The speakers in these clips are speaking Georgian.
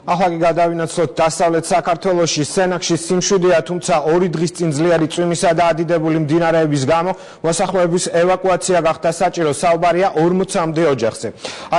ახლა კი გადავინაცვლოთ დასავლეთ საქართველოში სენაკში სიმშვიდეა, თუმცა 2 დღის წინ ძლიერი წვიმისა და ადიდებული მდინარეების გამო მოსახლეობის ევაკუაცია გახდა საჭირო. საუბარია 40-მდე ოჯახზე.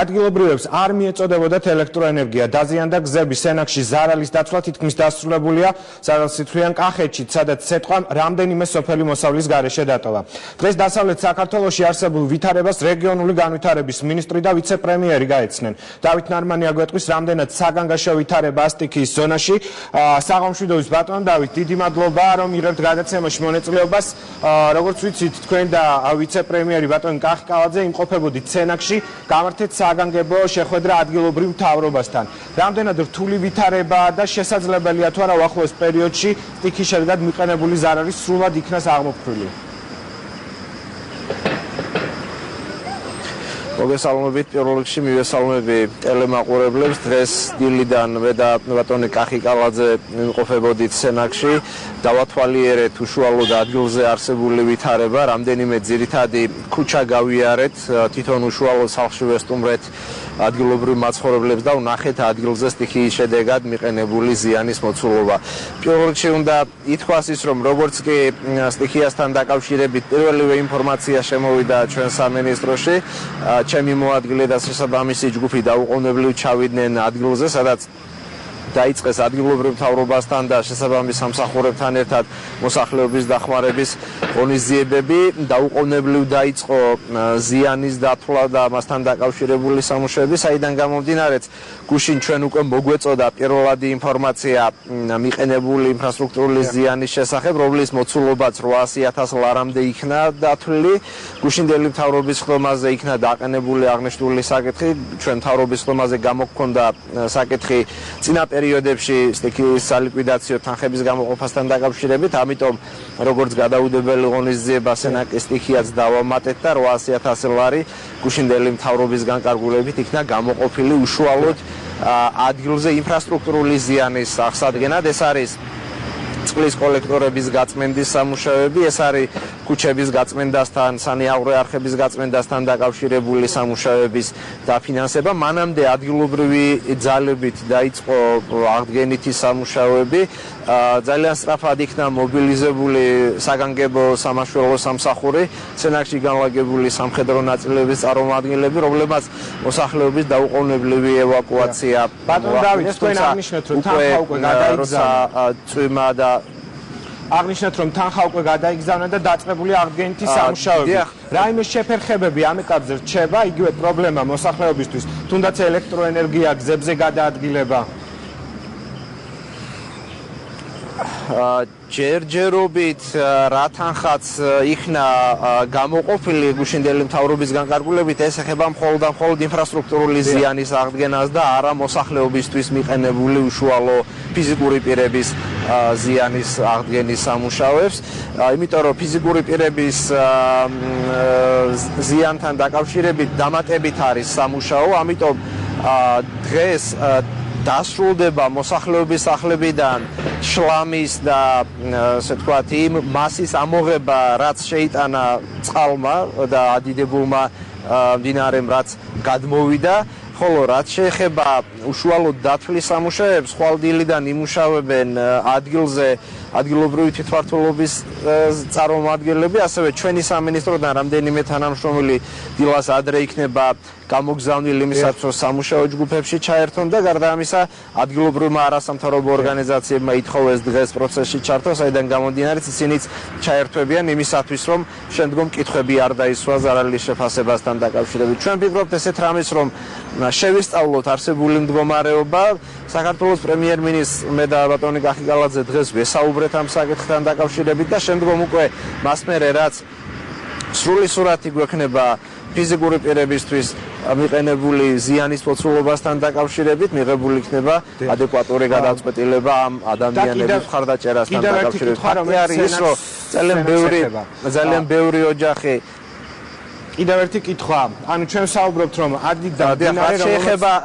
ადგილობრივებს არ მიეწოდებოდათ ელექტროენერგია. დაზიანდა გზები. სენაკში ზარალის დაცვა თითქმის დასრულებულია. ზარალსითხვიან კახეთში, სადაც სიტყვამ რამდენიმე სოფელი მოსავლის გარეშე დატოვა. დღეს დასავლეთ საქართველოში არსებულ ვითარებას რეგიონული განვითარების მინისტრი და ვიცე-პრემიერი გაეცნენ. დავით ნარმანი აგვეტყვის, რამდენად საგანგაშო ვითარება ასტიქიის ზონაში. საღამშვიდობის ბატონ დავით, დიდი მადლობა რომ იღებთ გადაცემაში მონაწილეობას. როგორც ვიცით, თქვენ და ვიცე-პრემიერი ბატონ კახიკალაძე იმყოფებოდით სენაკში, გამართეთ საგანგებო შეხვედრა ადგილობრივ მთავრობასთან. რამდენად რთული ვითარებაა და შესაძლებელია თუ არა უახლოეს პერიოდში სტიქის შედეგად მიყენებული ზარალის სრულად იქნას აღმოფხვრილი? მოგესალმებით, პირველ რიგში მივესალმები ტელემაყურებლებს. დღეს დილიდან მე და ბატონი კახიკალაძე ვიმყოფებოდით სენაკში. დავათვალიერეთ უშუალოდ ადგილზე არსებული ვითარება, რამდენიმე ძირითადი ქუჩა გავიარეთ, თვითონ უშუალოდ სახლში ვესტუმრეთ ადგილობრივ მაცხოვრებლებს და ვნახეთ ადგილზე სტიქიის შედეგად მიყენებული ზიანის მოცულობა. პირველ რიგში უნდა ითქვას ის, რომ როგორც კი სტიქიასთან დაკავშირებით პირველივე ინფორმაცია შემოვიდა ჩვენ სამინისტროში, ჩემი მოადგილე და შესაბამისი ჯგუფი დაუყოვნებლივ ჩავიდნენ ადგილზე, სადაც დაიწყეს ადგილობრივ მთავრობასთან და შესაბამის სამსახურებთან ერთად მოსახლეობის დახმარების ღონისძიებები. დაუყოვნებლივ დაიწყო ზიანის დათვლა და მასთან დაკავშირებული სამუშაოები, საიდან გამომდინარეც გუშინ ჩვენ უკვე მოგვეწოდა პირველადი ინფორმაცია მიყენებული ინფრასტრუქტურული ზიანის შესახებ, რომლის მოცულობაც 800.000 ლარამდე იქნა დათვლილი. გუშინდელი მთავრობის ხდომაზე იქნა დაყენებული აღნიშნული საკითხი. ჩვენ მთავრობის ხდომაზე გამოგვქონდა საკითხი წინა პერიოდებში სტიქიის სალიკვიდაციო თანხების გამოყოფასთან დაკავშირებით, ამიტომ როგორც გადაუდებელი ღონისძიება სენაკის სტიქიაც დავამატეთ და 800.000 ლარი გუშინდელი მთავრობის განკარგულებით იქნა გამოყოფილი უშუალოდ ადგილზე ინფრასტრუქტურული ზიანის აღსადგენად. ეს არის წყლის კოლექტორების გაწმენდის სამუშაოები, ეს არის ქუჩების გაწმენდასთან, სანიაღვრე არხების გაწმენდასთან დაკავშირებული სამუშაოების დაფინანსება. მანამდე ადგილობრივი ძალებით დაიწყო აღდგენითი სამუშაოები. ძალიან სწრაფად იქნა მობილიზებული საგანგებო სამაშველო სამსახური, სენაკში განლაგებული სამხედრო ნაწილების წარმომადგენლები, რომლებმაც მოსახლეობის დაუყოვნებლივი ევაკუაცია. ბატონ დავით, თქვენ აღნიშნეთ, რომ თანხა უკვე გადაიგზავნა. წვიმა და აღნიშნეთ, რომ თანხა უკვე გადაიგზავნა და დაწყებული აღდგენითი სამუშაოები. რაიმე შეფერხებები ამ ეტაპზე რჩება, იგივე პრობლემა მოსახლეობისთვის, თუნდაც ელექტროენერგია, გზებზე გადაადგილება? ჯერჯერობით რა თანხაც იქნა გამოყოფილი გუშინდელი მთავრობის განკარგულებით, ეს ეხება მხოლოდ ინფრასტრუქტურული ზიანის აღდგენას და არა მოსახლეობისთვის მიყენებული უშუალო ფიზიკური პირების ზიანის აღდგენის სამუშაოებს. იმიტომ რომ ფიზიკური პირების ზიანთან დაკავშირებით დამატებით არის სამუშაო, ამიტომ დღეს დასრულდება მოსახლეობის სახლებიდან შლამის და ასე ვთქვათ იმ მასის ამოღება, რაც შეიტანა წყალმა და ადიდებულმა მდინარემ, რაც გადმოვიდა. ხოლო რაც შეეხება უშუალოდ დათვლის სამუშაოებს, ხვალდილიდან იმუშავებენ ადგილზე ადგილობრივი თვითმმართველობის წარმომადგენლები, ასევე ჩვენი სამინისტროდან რამდენიმე თანამშრომელი დილას ადრე იქნება გამოგზავნილი იმისათვის, რომ სამუშაო ჯგუფებში ჩაერთონ და გარდა ამისა ადგილობრივმა არასამთავრობო ორგანიზაციებმა ითხოვეს დღეს პროცესში ჩართვა, საიდან გამომდინარე ისინიც ჩაერთვებიან იმისათვის, რომ შემდგომ კითხვები არ დაისვა ზარალის შეფასებასთან დაკავშირებით. ჩვენ ვფიქრობთ ესეთ რამეს, რომ შევისწავლოთ არსებული მდგომარეობა. საქართველოს პრემიერ-მინისტრ მე და ბატონი კახიკალაძე დღეს ვესაუბრეთ ამ საკითხთან დაკავშირებით და შემდგომ უკვე მას მერე რაც სრული სურათი გვექნება ფიზიკური პირებისთვის მიყენებული ზიანის მოცულობასთან დაკავშირებით, მიღებული იქნება ადეკვატური გადაწყვეტილება ამ ადამიანების მხარდაჭერასთან დაკავშირებით. არის ის, რომ ძალიან ბევრი ოჯახი. კიდევ ერთი კითხვა, ანუ ჩვენ საუბრობთ, რომ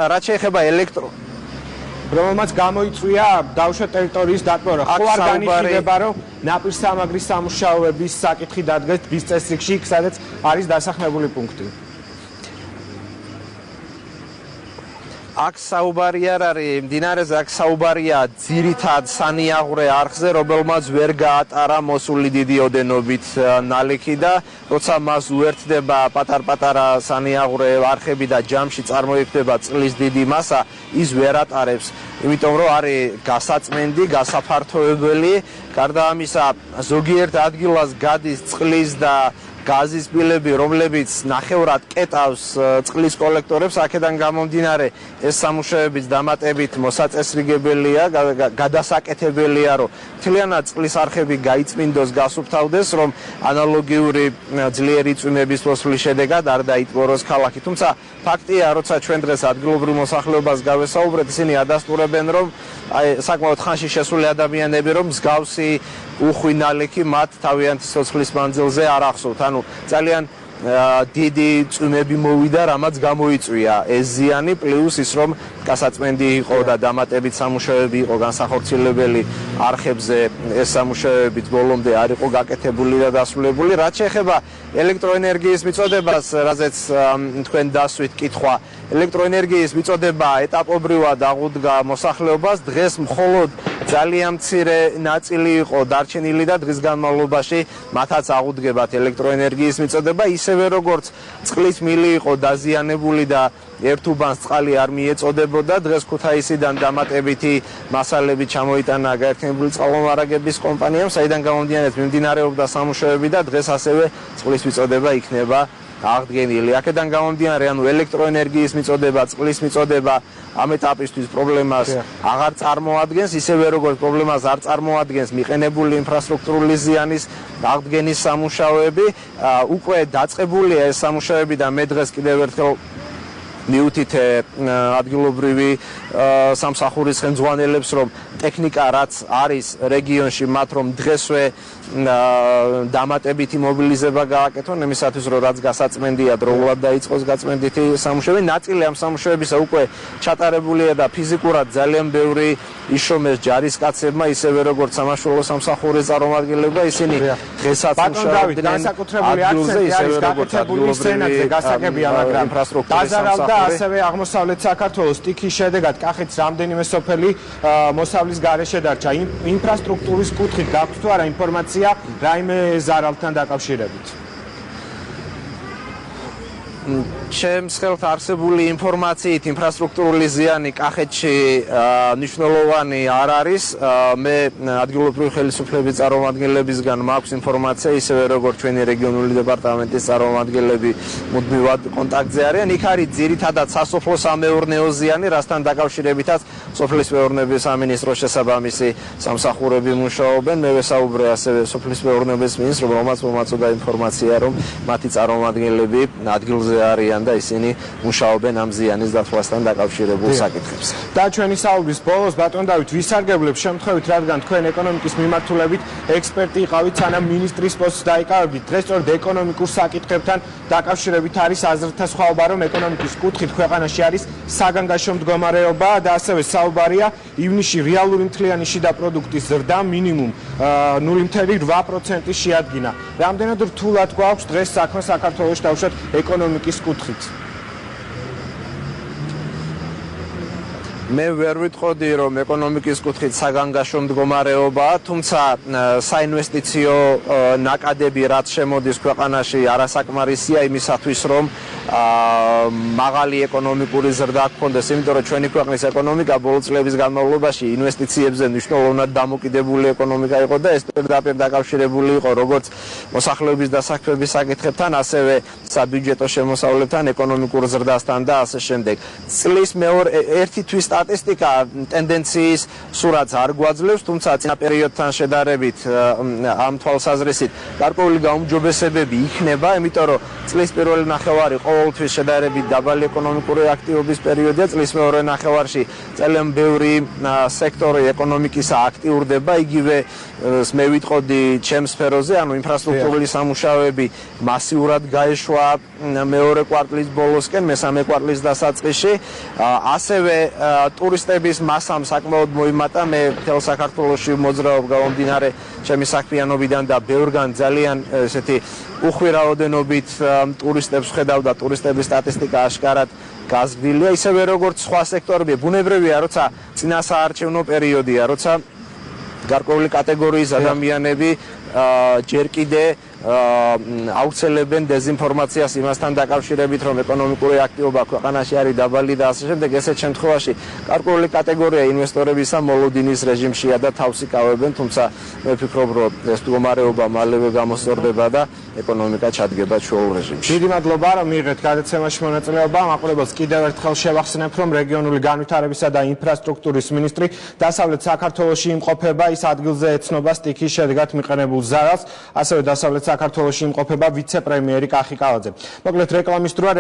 რაც შეეხება რომელმაც გამოიწვია დავშვა ტერიტორიის დატბორა. ხო არ განიხილება, რომ ნაპირსამაგრის სამუშაოების საკითხი დადგეს ტბის წესრიგში, სადაც არის დასახლებული პუნქტი? აქ საუბარი არ არის მდინარეზე, აქ საუბარია ძირითად სანიაღვრე არხზე, რომელმაც ვერ გაატარა მოსული დიდი ოდენობით ნალექი და როცა მას უერთდება პატარ-პატარა სანიაღვრე არხები და ჯამში წარმოიქმნება წყლის დიდი მასა, ის ვერ ატარებს, იმიტომ რომ არის გასაწმენდი, გასაფართოებელი, გარდა ამისა ზოგიერთ ადგილას გადის წყლის და გაზის ბილები, რომლებიც ნახევრად კეტავს წყლის კოლექტორებს, აქედან გამომდინარე ეს სამუშაოების დამატებით მოსაწესრიგებელია, გადასაკეთებელია, რომ მთლიანად წყლის არხები გაიწმინდოს, გასუფთავდეს, რომ ანალოგიური ძლიერი წვიმების მოსვლის შედეგად არ დაიტბოროს ქალაქი. თუმცა ფაქტია, როცა ჩვენ დღეს ადგილობრივ მოსახლეობას გავესაუბრეთ, ისინი ადასტურებენ, რომ საკმაოდ ხანში შესული ადამიანები, რომ მსგავსი უხვი ნალექი მათ თავიანთი სიცოცხლის მანძილზე არ ახსოვთ. ანუ ძალიან დიდი წვიმები მოვიდა, რამაც გამოიწვია ეს ზიანი, პლუს ის რომ გასაწმენდი იყო და დამატებით სამუშაოები იყო განსახორციელებელი არხებზე, ეს სამუშაოები ბოლომდე არ იყო გაკეთებული და დასრულებული. რაც შეეხება ელექტროენერგიის მიწოდებას, რაზეც თქვენ დასვით კითხვა, ელექტროენერგიის მიწოდება ეტაპობრივად აღუდგა მოსახლეობას, დღეს მხოლოდ ძალიან მცირე ნაწილი იყო დარჩენილი და დღის განმავლობაში მათაც აღუდგებათ ელექტროენერგიის მიწოდება, ისევე როგორც წყლის მილი იყო დაზიანებული და ერთ უბანს წყალი არ მიეწოდებოდა, დღეს ქუთაისიდან დამატებითი მასალები ჩამოიტანა გაერთიანებული წყალმომარაგების კომპანიამ, საიდან გამომდინარე მიმდინარეობდა სამუშაოები და დღეს ასევე წყლის მიწოდება იქნება აღდგენილი. აქედან გამომდინარე, ანუ ელექტროენერგიის მიწოდება, წყლის მიწოდება ამ ეტაპისთვის პრობლემას აღარ წარმოადგენს, ისევე როგორც პრობლემას არ წარმოადგენს მიყენებული ინფრასტრუქტურული ზიანის აღდგენის სამუშაოები. უკვე დაწყებულია ეს სამუშაოები და მე დღეს კიდევ ერთხელ მიუთითე ადგილობრივი სამსახურის ხელმძღვანელებს, რომ ტექნიკა რაც არის რეგიონში, მათ რომ დღესვე დამატებითი მობილიზება გააკეთონ, იმისათვის რომ რაც გასაწმენდია დროულად დაიწყოს გაწმენდითი სამუშაოები. ნაწილი ამ სამუშაოებისა უკვე ჩატარებულია და ფიზიკურად ძალიან ბევრი იშრომეს ჯარისკაცებმა, ისევე როგორც სამაშველო სამსახურის წარმომადგენლებმა, ისინი დღესაც მუშაობდნენ განსაკუთრებული აქცენტი არის გაკეთებული სცენაზე გასაგებია, მაგრამ დაზარავდა ასევე აღმოსავლეთ საქართველოს სტიქის შედეგად კახეთს რამდენიმე სოფელი მოსავლის გარეშე დარჩა. ინფრასტრუქტურის კუთხით გაქვთ თუ არა ინფორმაცია რაიმე ზარალთან დაკავშირებით? ჩემს ხელთ არსებული ინფორმაციით ინფრასტრუქტურული ზიანი კახეთში მნიშვნელოვანი არ არის. მე ადგილობრივი ხელისუფლების წარმომადგენლებისგან მაქვს ინფორმაცია, ისევე როგორც ჩვენი რეგიონული დეპარტამენტის წარმომადგენლები მუდმივად კონტაქტზე არიან. იქ არის ძირითადად სასოფლო-სამეურნეო ზიანი, რასთან დაკავშირებითაც სოფლის მეურნეობის სამინისტროს შესაბამისი სამსახურები მუშაობენ. მე ვესაუბრე ასევე სოფლის მეურნეობის მინისტრს, რომელმაც მომაწოდა ინფორმაცია, რომ მათი წარმომადგენლები ადგილზე არიან და ისინი მუშაობენ ამ ზიანის დათვლასთან დაკავშირებულ საკითხებზე. და ჩვენი საუბრის ბოლოს ბატონ დავით ვისარგებლებს შემთხვევით, რადგან თქვენ ეკონომიკის მიმართულებით ექსპერტი იყავით, სანამ მინისტრის პოსტს დაიკავებით. დღეს სწორედ ეკონომიკურ საკითხებთან დაკავშირებით არის აზრთა სხვაობა, რომ ეკონომიკის კუთხით ქვეყანაში არის საგანგაშო მდგომარეობა და ასევე საუბარია ივნისში რეალური მთლიანი შიდა პროდუქტის ზრდა მინიმუმ 0.8% შეადგინა. რამდენად რთულად გვაქვს დღეს საქმე საქართველოში დავუშვათ ეკონომიკის კუთხით? მე ვერ ვიტყოდი, რომ ეკონომიკის კუთხით საგანგაშო მდგომარეობაა, თუმცა საინვესტიციო ნაკადები რაც შემოდის ქვეყანაში არასაკმარისია იმისათვის, რომ მაღალი ეკონომიკური ზრდა გქონდეს, იმიტომ რომ ჩვენი ქვეყნის ეკონომიკა ბოლო წლების განმავლობაში ინვესტიციებზე მნიშვნელოვნად დამოკიდებული ეკონომიკა იყო და ეს პირდაპირ დაკავშირებული იყო როგორც მოსახლეობის დასაქმების საკითხებთან, ასევე საბიუჯეტო შემოსავლებთან, ეკონომიკურ ზრდასთან და ასე შემდეგ. წლის ერთი თვის სტატისტიკა ტენდენციის სურათს არ გვაძლევს, თუმცა წინა პერიოდთან შედარებით ამ თვალსაზრისით გარკვეული გაუმჯობესებები იქნება, იმიტომ რომ წლის პირველი ნახევარი ყოველთვის შედარებით დაბალი ეკონომიკური აქტივობის პერიოდია, წლის მეორე ნახევარში ძალიან ბევრი სექტორი ეკონომიკისა აქტიურდება, იგივე მე ვიტყოდი ჩემს სფეროზე, ანუ ინფრასტრუქტურული სამუშაოები მასიურად გაეშვა მეორე კვარტლის ბოლოსკენ, მესამე კვარტლის დასაწყისში, ასევე ტურისტების მასამ საკმაოდ მოიმატა. მე მთელ საქართველოში მოძრაობ გამომდინარე ჩემი საქმიანობიდან და ბევრგან ძალიან ესეთი უხვი რაოდენობით ტურისტებს ხედავ და ტურისტების სტატისტიკა აშკარად გაზრდილია, ისევე როგორც სხვა სექტორები. ბუნებრივია, როცა წინასაარჩევნო პერიოდია, როცა გარკვეული კატეგორიის ადამიანები ჯერ კიდე აუცელებენ დეзინფორმაციას იმასთან დაკავშირებით, რომ ეკონომიკური აქტივობა ქვეყანაში არის დაბალი და ასე შემდეგ. ესეთ შემთხვევაში გარკვეული კატეგორია ინვესტორებისა მოლოდინის რეჟიმშია და თავს იკავებენ, თუმცა მე ვფიქრობ, რომ ეს მდგომარეობა მალევე გამოსწორდება და ეკონომიკა ჩადგება ჩვეულ რეჟიმში. დიდი მადლობა, რომ მიიღეთ გადაცემაში მონაწილეობა. მაყურებელს კიდევ ერთხელ შევახსენებ, რომ რეგიონული განვითარებისა და ინფრასტრუქტურის მინისტრი დასავლეთ საქართველოში იმყოფება, ის ადგილზე ეცნობა სტიქის შედეგად მიყენებულ ზარალს, ასევე დასავლეთ საქართველოში იმყოფება ვიცე-პრემიერი კახი კალაძე. მოკლედ რეკლამის დროა.